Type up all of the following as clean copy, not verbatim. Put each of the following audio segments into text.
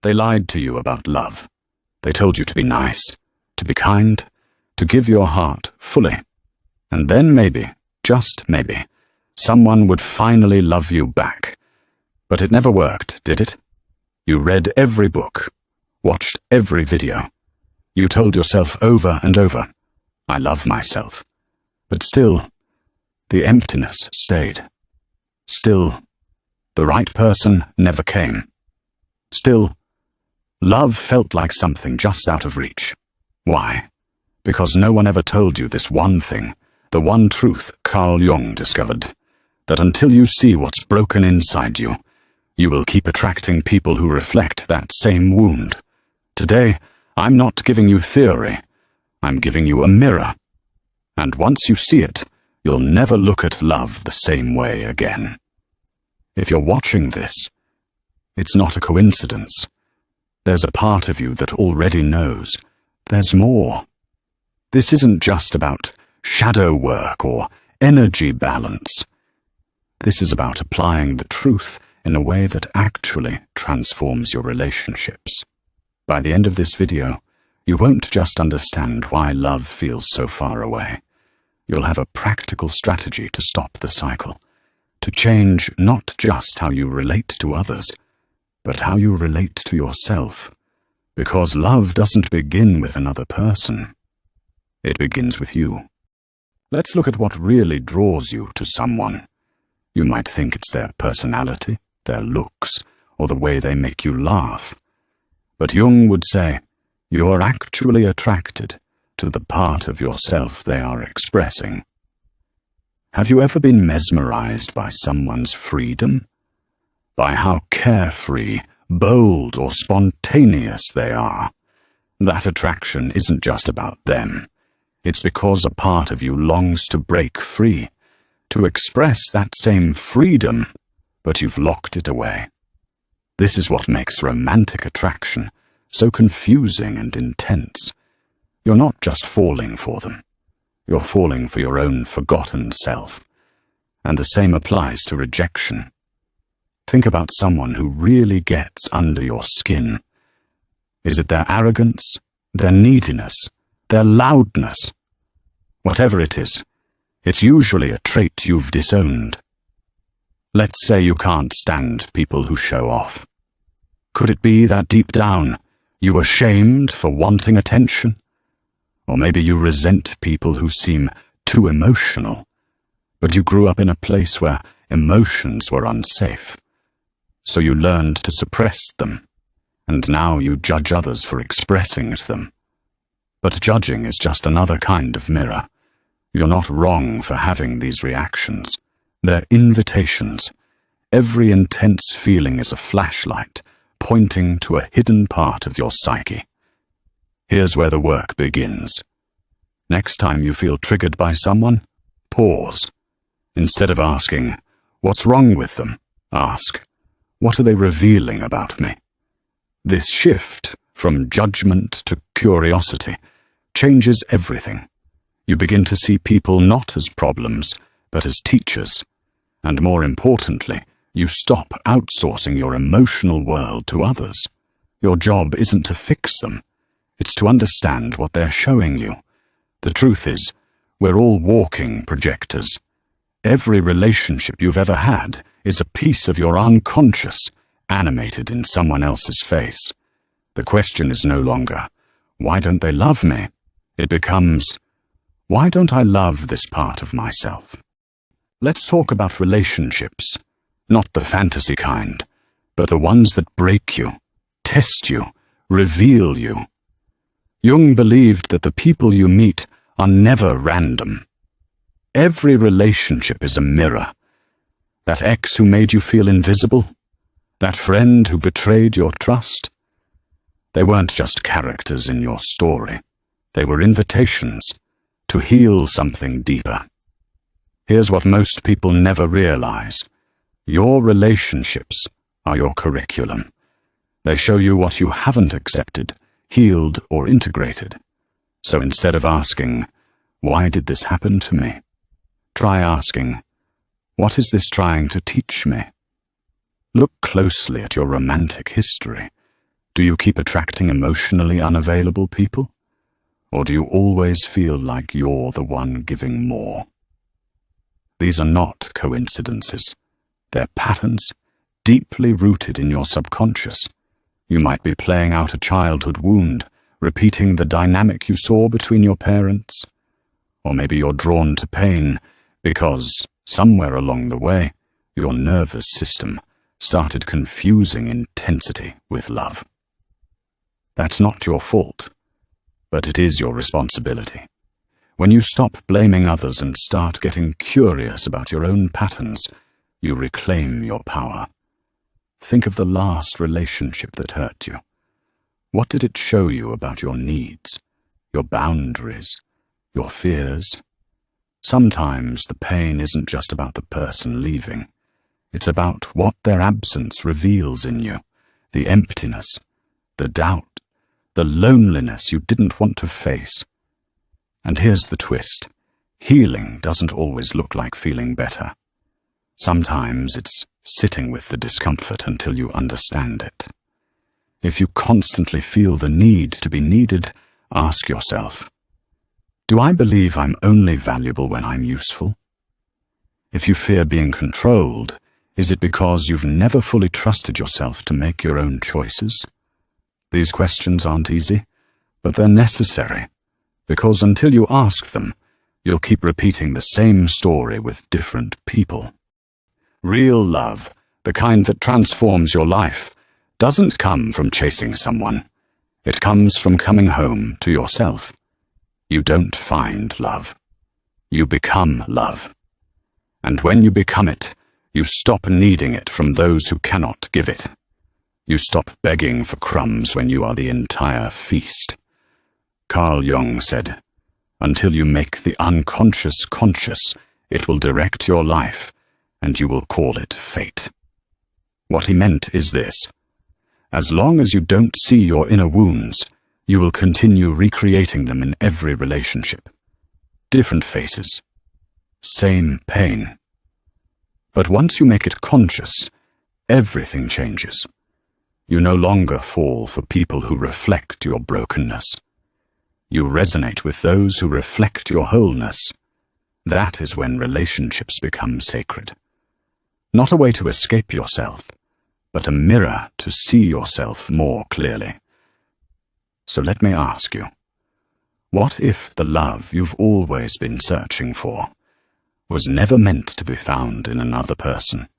They lied to you about love. They told you to be nice, to be kind, to give your heart fully. And then maybe, just maybe, someone would finally love you back. But it never worked, did it? You read every book, watched every video. You told yourself over and over, I love myself. But still, the emptiness stayed. Still, the right person never came. Still, love felt like something just out of reach. Why? Because no one ever told you this one thing, the one truth Carl Jung discovered, that until you see what's broken inside you, you will keep attracting people who reflect that same wound. Today, I'm not giving you theory, I'm giving you a mirror. And once you see it, you'll never look at love the same way again. If you're watching this, it's not a coincidence. There's a part of you that already knows. There's more. This isn't just about shadow work or energy balance. This is about applying the truth in a way that actually transforms your relationships. By the end of this video, you won't just understand why love feels so far away. You'll have a practical strategy to stop the cycle, to change not just how you relate to others, but how you relate to yourself. Because love doesn't begin with another person. It begins with you. Let's look at what really draws you to someone. You might think it's their personality, their looks, or the way they make you laugh. But Jung would say, you're actually attracted to the part of yourself they are expressing. Have you ever been mesmerized by someone's freedom? By how carefree, bold, or spontaneous they are? That attraction isn't just about them. It's because a part of you longs to break free, to express that same freedom, but you've locked it away. This is what makes romantic attraction so confusing and intense. You're not just falling for them. You're falling for your own forgotten self. And the same applies to rejection. Think about someone who really gets under your skin. Is it their arrogance, their neediness, their loudness? Whatever it is, it's usually a trait you've disowned. Let's say you can't stand people who show off. Could it be that deep down, you are shamed for wanting attention? Or maybe you resent people who seem too emotional, but you grew up in a place where emotions were unsafe. So you learned to suppress them, and now you judge others for expressing them. But judging is just another kind of mirror. You're not wrong for having these reactions. They're invitations. Every intense feeling is a flashlight pointing to a hidden part of your psyche. Here's where the work begins. Next time you feel triggered by someone, pause. Instead of asking, what's wrong with them? Ask, what are they revealing about me? This shift from judgment to curiosity changes everything. You begin to see people not as problems, but as teachers. And more importantly, you stop outsourcing your emotional world to others. Your job isn't to fix them. It's to understand what they're showing you. The truth is, we're all walking projectors. Every relationship you've ever had is a piece of your unconscious, animated in someone else's face. The question is no longer, why don't they love me? It becomes, why don't I love this part of myself? Let's talk about relationships, not the fantasy kind, but the ones that break you, test you, reveal you. Jung believed that the people you meet are never random. Every relationship is a mirror. That ex who made you feel invisible, that friend who betrayed your trust, they weren't just characters in your story. They were invitations to heal something deeper. Here's what most people never realize. Your relationships are your curriculum. They show you what you haven't accepted, healed, or integrated. So instead of asking, why did this happen to me? Try asking, what is this trying to teach me? Look closely at your romantic history. Do you keep attracting emotionally unavailable people? Or do you always feel like you're the one giving more? These are not coincidences. They're patterns deeply rooted in your subconscious. You might be playing out a childhood wound, repeating the dynamic you saw between your parents. Or maybe you're drawn to pain because, somewhere along the way, your nervous system started confusing intensity with love. That's not your fault, but it is your responsibility. When you stop blaming others and start getting curious about your own patterns, you reclaim your power. Think of the last relationship that hurt you. What did it show you about your needs, your boundaries, your fears? Sometimes the pain isn't just about the person leaving. It's about what their absence reveals in you, the emptiness, the doubt, the loneliness you didn't want to face. And here's the twist. Healing doesn't always look like feeling better. Sometimes it's sitting with the discomfort until you understand it. If you constantly feel the need to be needed, ask yourself, do I believe I'm only valuable when I'm useful? If you fear being controlled, is it because you've never fully trusted yourself to make your own choices? These questions aren't easy, but they're necessary, because until you ask them, you'll keep repeating the same story with different people. Real love, the kind that transforms your life, doesn't come from chasing someone. It comes from coming home to yourself. You don't find love. You become love. And when you become it, you stop needing it from those who cannot give it. You stop begging for crumbs when you are the entire feast. Carl Jung said, "Until you make the unconscious conscious, it will direct your life, and you will call it fate." What he meant is this: as long as you don't see your inner wounds, you will continue recreating them in every relationship. Different faces, same pain. But once you make it conscious, everything changes. You no longer fall for people who reflect your brokenness. You resonate with those who reflect your wholeness. That is when relationships become sacred. Not a way to escape yourself, but a mirror to see yourself more clearly. So let me ask you, what if the love you've always been searching for was never meant to be found in another person?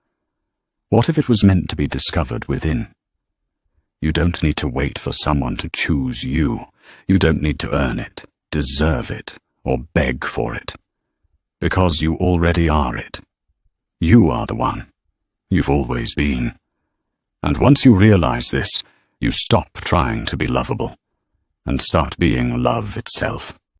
What if it was meant to be discovered within? You don't need to wait for someone to choose you. You don't need to earn it, deserve it, or beg for it. Because you already are it. You are the one. You've always been. And once you realize this, you stop trying to be lovable and start being love itself.